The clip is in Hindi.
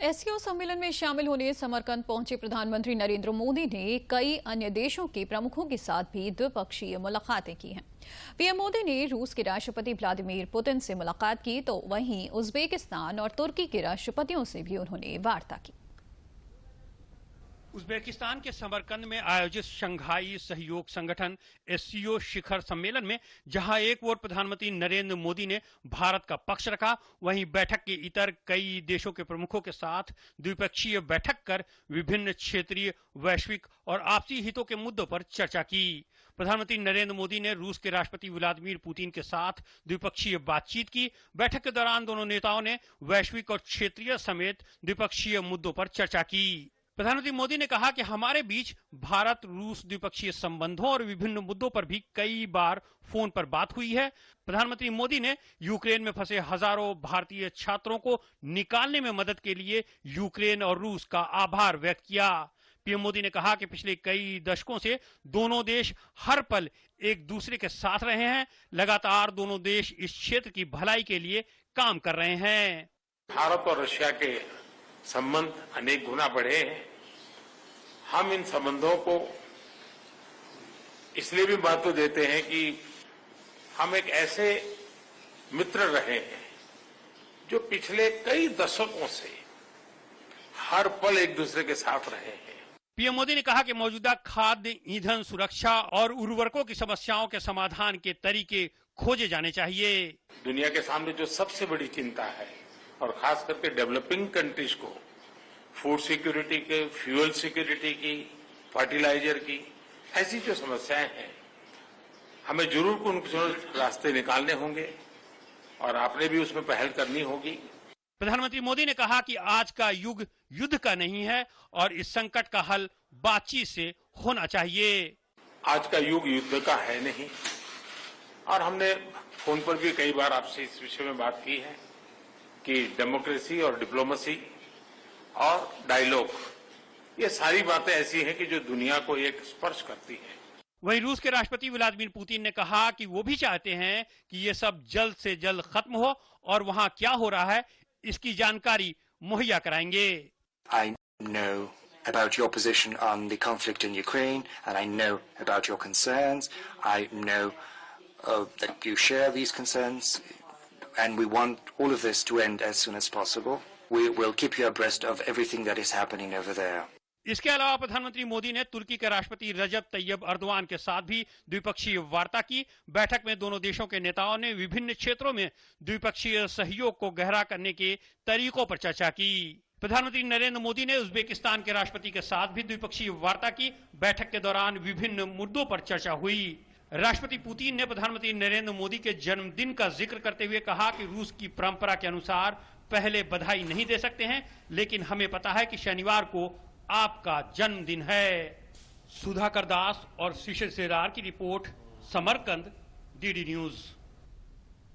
एससीओ सम्मेलन में शामिल होने समरकंद पहुंचे प्रधानमंत्री नरेंद्र मोदी ने कई अन्य देशों के प्रमुखों के साथ भी द्विपक्षीय मुलाकातें की हैं। पीएम मोदी ने रूस के राष्ट्रपति व्लादिमीर पुतिन से मुलाकात की तो वहीं उज्बेकिस्तान और तुर्की के राष्ट्रपतियों से भी उन्होंने वार्ता की। उज्बेकिस्तान के समरकंद में आयोजित शंघाई सहयोग संगठन एससीओ शिखर सम्मेलन में जहां एक ओर प्रधानमंत्री नरेंद्र मोदी ने भारत का पक्ष रखा, वहीं बैठक के इतर कई देशों के प्रमुखों के साथ द्विपक्षीय बैठक कर विभिन्न क्षेत्रीय, वैश्विक और आपसी हितों के मुद्दों पर चर्चा की। प्रधानमंत्री नरेंद्र मोदी ने रूस के राष्ट्रपति व्लादिमीर पुतिन के साथ द्विपक्षीय बातचीत की। बैठक के दौरान दोनों नेताओं ने वैश्विक और क्षेत्रीय समेत द्विपक्षीय मुद्दों पर चर्चा की। प्रधानमंत्री मोदी ने कहा कि हमारे बीच भारत रूस द्विपक्षीय संबंधों और विभिन्न मुद्दों पर भी कई बार फोन पर बात हुई है। प्रधानमंत्री मोदी ने यूक्रेन में फंसे हजारों भारतीय छात्रों को निकालने में मदद के लिए यूक्रेन और रूस का आभार व्यक्त किया। पीएम मोदी ने कहा कि पिछले कई दशकों से दोनों देश हर पल एक दूसरे के साथ रहे हैं। लगातार दोनों देश इस क्षेत्र की भलाई के लिए काम कर रहे हैं। भारत और रशिया के संबंध अनेक गुना बढ़े हैं। हम इन संबंधों को इसलिए भी महत्व देते हैं कि हम एक ऐसे मित्र रहे हैं जो पिछले कई दशकों से हर पल एक दूसरे के साथ रहे हैं। पीएम मोदी ने कहा कि मौजूदा खाद्य, ईंधन सुरक्षा और उर्वरकों की समस्याओं के समाधान के तरीके खोजे जाने चाहिए। दुनिया के सामने जो सबसे बड़ी चिंता है और खास करके डेवलपिंग कंट्रीज को फूड सिक्योरिटी के, फ्यूल सिक्योरिटी की, फर्टिलाइजर की, ऐसी जो समस्याएं हैं, हमें जरूर उनको रास्ते निकालने होंगे और आपने भी उसमें पहल करनी होगी। प्रधानमंत्री मोदी ने कहा कि आज का युग युद्ध का नहीं है और इस संकट का हल बातचीत से होना चाहिए। आज का युग युद्ध का है नहीं और हमने फोन पर भी कई बार आपसे इस विषय में बात की है कि डेमोक्रेसी और डिप्लोमेसी और डायलॉग, ये सारी बातें ऐसी हैं कि जो दुनिया को एक स्पर्श करती है। वहीं रूस के राष्ट्रपति व्लादिमीर पुतिन ने कहा कि वो भी चाहते हैं कि ये सब जल्द से जल्द खत्म हो और वहां क्या हो रहा है इसकी जानकारी मुहैया कराएंगे। I know about your position on the conflict in Ukraine and I know about your concerns. I know that you share these concerns and we want all of this to end as soon as possible. We will keep you abreast of everything that is happening over there. इसके अलावा प्रधानमंत्री मोदी ने तुर्की के राष्ट्रपति रजब तैयब अर्दोआन के साथ भी द्विपक्षीय वार्ता की। बैठक में दोनों देशों के नेताओं ने विभिन्न क्षेत्रों में द्विपक्षीय सहयोग को गहरा करने के तरीकों पर चर्चा की। प्रधानमंत्री नरेंद्र मोदी ने उज्बेकिस्तान के राष्ट्रपति के साथ भी द्विपक्षीय वार्ता की। बैठक के दौरान विभिन्न मुद्दों पर चर्चा हुई। राष्ट्रपति पुतिन ने प्रधानमंत्री नरेंद्र मोदी के जन्मदिन का जिक्र करते हुए कहा कि रूस की परंपरा के अनुसार पहले बधाई नहीं दे सकते हैं, लेकिन हमें पता है कि शनिवार को आपका जन्मदिन है। सुधाकर दास और शिशिर सेरार की रिपोर्ट, समरकंद, डीडी न्यूज।